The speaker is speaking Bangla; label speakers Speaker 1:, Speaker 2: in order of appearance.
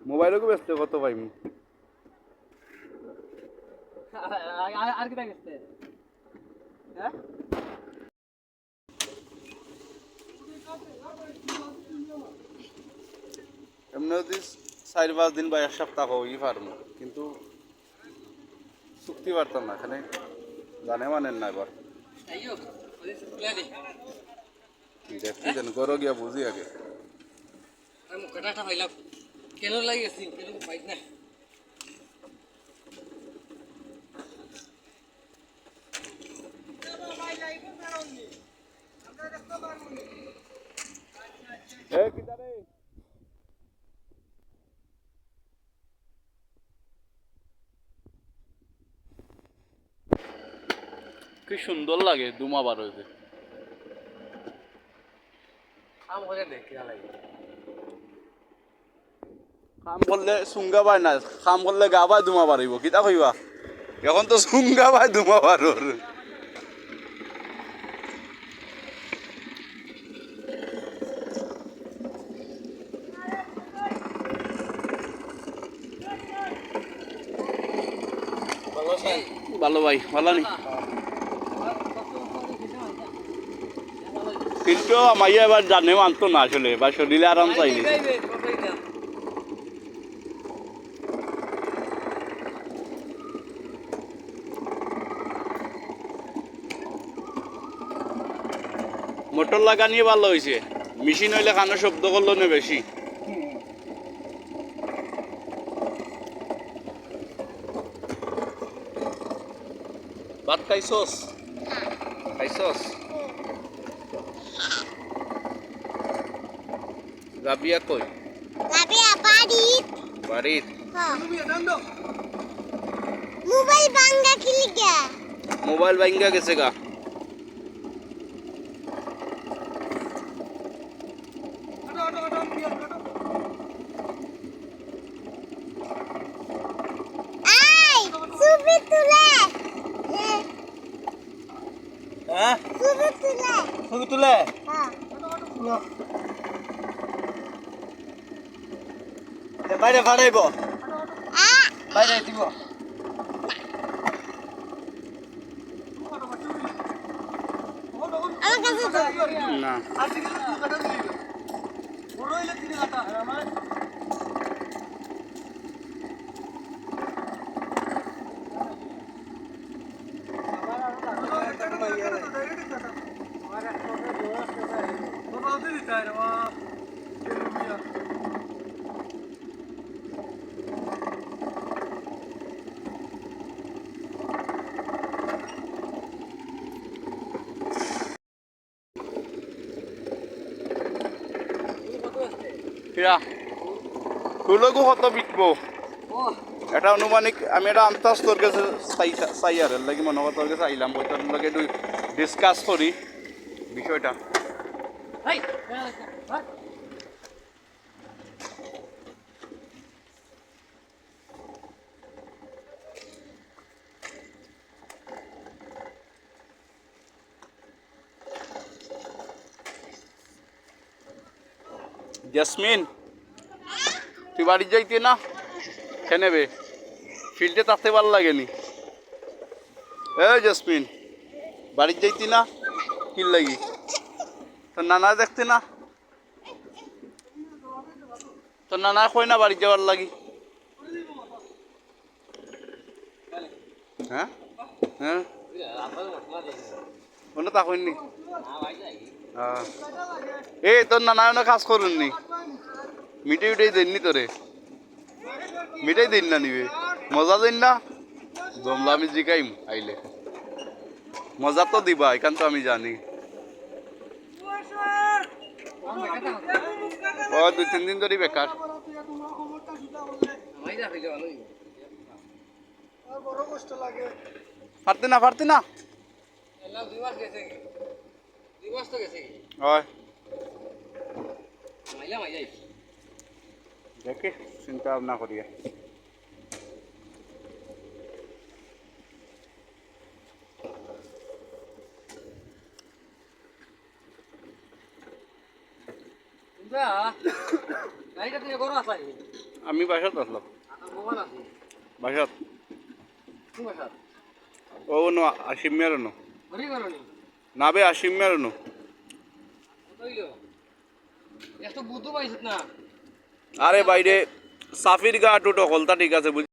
Speaker 1: মোবাইলও বেচতে কত পাইমু
Speaker 2: আর কি দেখতে হ্যাঁ
Speaker 1: এমনি যদি 4-5 দিন বা 1 সপ্তাহ হই পারমু কিন্তু চুক্তি পারতাম না এখানে জানে মানেন না এবার দেখি যেন গরো গিয়া বুঝি আগে
Speaker 2: মুখটা পাইলাম কেন লাগিয়েছি কেন পাই না
Speaker 1: কি সুন্দর লাগে দুমা বার হইতে
Speaker 2: কাম করে দেখি লাগে
Speaker 1: কাম করলে সুঙ্গা পায় না কাম করলে গা পায় দুমা বাড়িব কিতা কইবা এখন তো সুঙ্গা পায় দুমা বারোর ভালো ভাই ভালো নি কিন্তু মাইয়া এবার জানে মানতো না আসলে বা শরীরে আরাম চাইনি মোটর লাগানিয়ে ভালো হয়েছে মেশিন হইলে কানো শব্দ করলো না বেশি ভাত খাইছস খাইছস রাবিয়া কই
Speaker 3: রাবিয়া বাড়িত
Speaker 1: বাড়িত
Speaker 3: মোবাইল ভাঙ্গা কি লিগা
Speaker 1: মোবাইল ভাঙ্গা গেছে গা
Speaker 3: আই ছবি তুলে
Speaker 2: হ্যাঁ
Speaker 3: ছবি তুলে
Speaker 2: ছবি তুলে
Speaker 3: হ্যাঁ
Speaker 2: বাইরে ফাড়াইব
Speaker 3: আ
Speaker 2: বাইরে দিব
Speaker 3: আমার কাছে তো
Speaker 1: না কিরা ফুলগু কত বিকবো এটা অনুমানিক আমি এটা আন্তাজ তোর কাছে চাই আর লাগি মনে হয় তোর কাছে আইলাম তোর লগে একটু ডিসকাস করি বিষয়টা
Speaker 2: হাই
Speaker 1: জেসমিন তুই বাড়ি যাইতে না কেনে বে ফিল্ডে তাতে ভালো লাগেনি এ জেসমিন বাড়ি যাইতি না কি লাগি তোর নানা দেখতে না তোর নানা কই না বাড়ি যাওয়ার লাগি হ্যাঁ হ্যাঁ কোনো তা কইনি এই তোর নানা কাজ করুননি মিটাই উঠাই দেননি তোরে মিটাই দিন না নিবে মজা দিন না জমলা আমি জিকাইম আইলে মজা তো দিবা এখান তো আমি জানি ও 2-3 দিন ধরে বেকার পারতে না হয় দেখে চিন্তা ভাবনা করিয়া
Speaker 2: গাড়িটা তুমি গরম আসলাই
Speaker 1: আমি বাসাত আসলাম
Speaker 2: মোবাইল আছে
Speaker 1: বাসাত
Speaker 2: কোন ভাষা
Speaker 1: ও নো আসিম মের নো
Speaker 2: ঘুরি গেল নি
Speaker 1: না বে আসিম মের নো
Speaker 2: কত হইলো এত বুদ্ধ পাইছত না
Speaker 1: আরে বাইরে সাফির গা টুটো হলতা ঠিক আছে বুঝলি